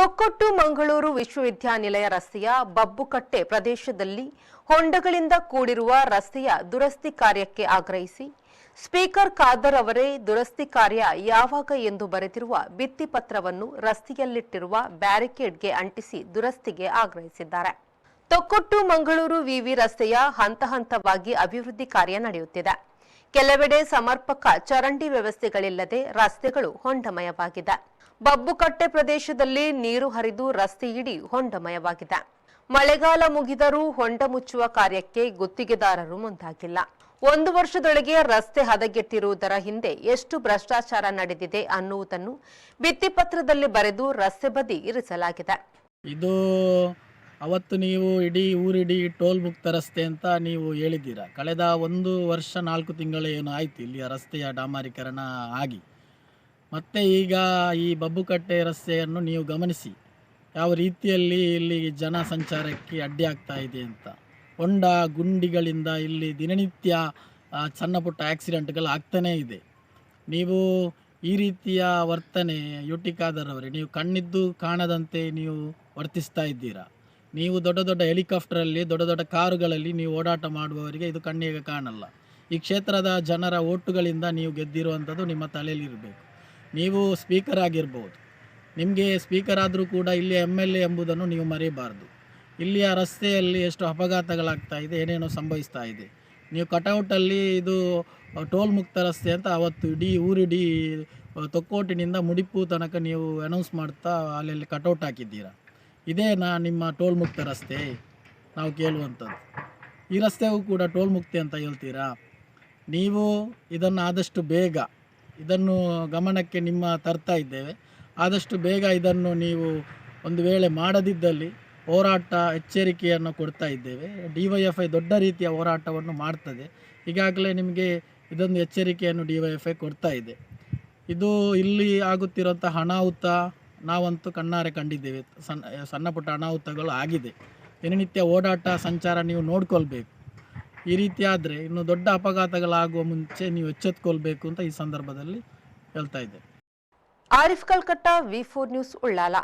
ತೊಕ್ಕೊಟ್ಟು ಮಂಗಳೂರು ವಿಶ್ವವಿದ್ಯಾನಿಲಯ ರಸ್ತೆಯ ಬಬ್ಬುಕಟ್ಟೆ ಪ್ರದೇಶದಲ್ಲಿ ಹೊಂಡಗಳಿಂದ ಕೂಡಿರುವ ರಸ್ತೆಯ ದುರಸ್ತಿ ಕಾರ್ಯಕ್ಕೆ ಆಗ್ರಹಿಸಿ ಸ್ಪೀಕರ್ ಖಾದರ್ ಅವರೇ ದುರಸ್ತಿ ಕಾರ್ಯ ಯಾವಾಗ ಎಂದು ಬರೆದಿರುವ ಭಿತ್ತಿಪತ್ರವನ್ನು ರಸ್ತೆಯಲ್ಲಿಟ್ಟಿರುವ ಬ್ಯಾರಿಕೇಡ್ಗೆ ಅಂಟಿಸಿ ದುರಸ್ತಿಗೆ ಆಗ್ರಹಿಸಿದ್ದಾರೆ. ತೊಕ್ಕೊಟ್ಟು ಮಂಗಳೂರು ವಿವಿ ರಸ್ತೆಯ ಹಂತ ಹಂತವಾಗಿ ಅಭಿವೃದ್ಧಿ ಕಾರ್ಯ ನಡೆಯುತ್ತಿದೆ. ಕೆಲವೆಡೆ ಸಮರ್ಪಕ ಚರಂಡಿ ವ್ಯವಸ್ಥೆಗಳಿಲ್ಲದೆ ರಸ್ತೆಗಳು ಹೊಂಡಮಯವಾಗಿದೆ. ಬಬ್ಬುಕಟ್ಟೆ ಪ್ರದೇಶದಲ್ಲಿ ನೀರು ಹರಿದು ರಸ್ತೆಯಿಡೀ ಹೊಂಡಮಯವಾಗಿದೆ. ಮಳೆಗಾಲ ಮುಗಿದರೂ ಹೊಂಡ ಮುಚ್ಚುವ ಕಾರ್ಯಕ್ಕೆ ಗುತ್ತಿಗೆದಾರರು ಮುಂದಾಗಿಲ್ಲ. 1 ವರ್ಷದೊಳಗೆ ರಸ್ತೆ ಹದಗೆಟ್ಟಿರುವುದರ ಹಿಂದೆ ಎಷ್ಟು ಭ್ರಷ್ಟಾಚಾರ ನಡೆದಿದೆ ಅನ್ನುವುದನ್ನು ಭಿತ್ತಿಪತ್ರದಲ್ಲಿ ಬರೆದು ರಸ್ತೆ ಬದಿ ಇರಿಸಲಾಗಿದೆ. ಇದು ಅವತ್ತು ನೀವು ಊರಿಡೀ ಟೋಲ್ ಮುಕ್ತ ರಸ್ತೆ ಅಂತ ನೀವು ಹೇಳಿದ್ದೀರಾ. ಕಳೆದ 1 ವರ್ಷ 4 ತಿಂಗಳು ಏನು ಆಯಿತು ಇಲ್ಲಿಯ ರಸ್ತೆಯ ಡಾಮರೀಕರಣ ಆಗಿ. ಮತ್ತು ಈಗ ಈ ಬಬ್ಬುಕಟ್ಟೆ ರಸ್ತೆಯನ್ನು ನೀವು ಗಮನಿಸಿ ಯಾವ ರೀತಿಯಲ್ಲಿ ಇಲ್ಲಿ ಜನ ಸಂಚಾರಕ್ಕೆ ಅಡ್ಡಿ ಆಗ್ತಾ ಇದೆ ಅಂತ. ಹೊಂಡ ಗುಂಡಿಗಳಿಂದ ಇಲ್ಲಿ ದಿನನಿತ್ಯ ಸಣ್ಣ ಪುಟ್ಟ ಆಕ್ಸಿಡೆಂಟ್ಗಳು ಆಗ್ತಾನೇ ಇದೆ. ನೀವು ಈ ರೀತಿಯ ವರ್ತನೆ ಯುಟಿ ಖಾದರ್ ಅವರೇ, ನೀವು ಕಣ್ಣಿದ್ದು ಕಾಣದಂತೆ ನೀವು ವರ್ತಿಸ್ತಾ ಇದ್ದೀರಾ. ನೀವು ದೊಡ್ಡ ದೊಡ್ಡ ಹೆಲಿಕಾಪ್ಟರಲ್ಲಿ ದೊಡ್ಡ ದೊಡ್ಡ ಕಾರುಗಳಲ್ಲಿ ನೀವು ಓಡಾಟ ಮಾಡುವವರಿಗೆ ಇದು ಕಣ್ಣಿಗೆ ಕಾಣಲ್ಲ. ಈ ಕ್ಷೇತ್ರದ ಜನರ ಓಟುಗಳಿಂದ ನೀವು ಗೆದ್ದಿರುವಂಥದ್ದು ನಿಮ್ಮ ತಲೆಯಲ್ಲಿರಬೇಕು. ನೀವು ಸ್ಪೀಕರ್ ಆಗಿರ್ಬೋದು, ನಿಮಗೆ ಸ್ಪೀಕರ್ ಆದರೂ ಕೂಡ ಇಲ್ಲಿ MLA ಎಂಬುದನ್ನು ನೀವು ಮರೆಯಬಾರ್ದು. ಇಲ್ಲಿಯ ರಸ್ತೆಯಲ್ಲಿ ಎಷ್ಟು ಅಪಘಾತಗಳಾಗ್ತಾ ಇದೆ, ಏನೇನೋ ಸಂಭವಿಸ್ತಾ ಇದೆ. ನೀವು ಕಟೌಟಲ್ಲಿ ಇದು ಟೋಲ್ ಮುಕ್ತ ರಸ್ತೆ ಅಂತ ಅವತ್ತು ಊರಿಡೀ ತೊಕ್ಕೋಟಿನಿಂದ ಮುಡಿಪು ತನಕ ನೀವು ಅನೌನ್ಸ್ ಮಾಡ್ತಾ ಅಲ್ಲಿ ಕಟೌಟ್ ಹಾಕಿದ್ದೀರಾ. ಇದೇನಾ ನಿಮ್ಮ ಟೋಲ್ ಮುಕ್ತ ರಸ್ತೆ? ನಾವು ಕೇಳುವಂಥದ್ದು. ಈ ರಸ್ತೆಗೂ ಕೂಡ ಟೋಲ್ ಮುಕ್ತಿ ಅಂತ ಹೇಳ್ತೀರಾ? ನೀವು ಇದನ್ನು ಆದಷ್ಟು ಬೇಗ ಇದನ್ನು ಗಮನಕ್ಕೆ ನಿಮ್ಮ ತರ್ತಾ ಇದ್ದೇವೆ. ಆದಷ್ಟು ಬೇಗ ಇದನ್ನು ನೀವು ಒಂದು ವೇಳೆ ಮಾಡದಿದ್ದಲ್ಲಿ ಹೋರಾಟ ಎಚ್ಚರಿಕೆಯನ್ನು ಕೊಡ್ತಾ ಇದ್ದೇವೆ. DYFI ದೊಡ್ಡ ರೀತಿಯ ಹೋರಾಟವನ್ನು ಮಾಡ್ತದೆ. ಈಗಾಗಲೇ ನಿಮಗೆ ಇದೊಂದು ಎಚ್ಚರಿಕೆಯನ್ನು DYFI ಕೊಡ್ತಾ ಇದೆ. ಇದು ಇಲ್ಲಿ ಆಗುತ್ತಿರುವಂಥ ಅನಾಹುತ ನಾವಂತೂ ಕಣ್ಣಾರೆ ಕಂಡಿದ್ದೇವೆ. ಸಣ್ಣ ಪುಟ್ಟ ಅನಾಹುತಗಳು ಆಗಿದೆ. ದಿನನಿತ್ಯ ಓಡಾಟ ಸಂಚಾರ ನೀವು ನೋಡ್ಕೊಳ್ಬೇಕು. ಈ ರೀತಿ ಆದರೆ ಇನ್ನು ದೊಡ್ಡ ಅಪಘಾತಗಳಾಗುವ ಮುಂಚೆ ನೀವು ಎಚ್ಚೆತ್ತುಕೊಳ್ಬೇಕು ಅಂತ ಈ ಸಂದರ್ಭದಲ್ಲಿ ಹೇಳ್ತಾ ಇದ್ದೇವೆ. Arif Kalkatta, V4 news, Ullal.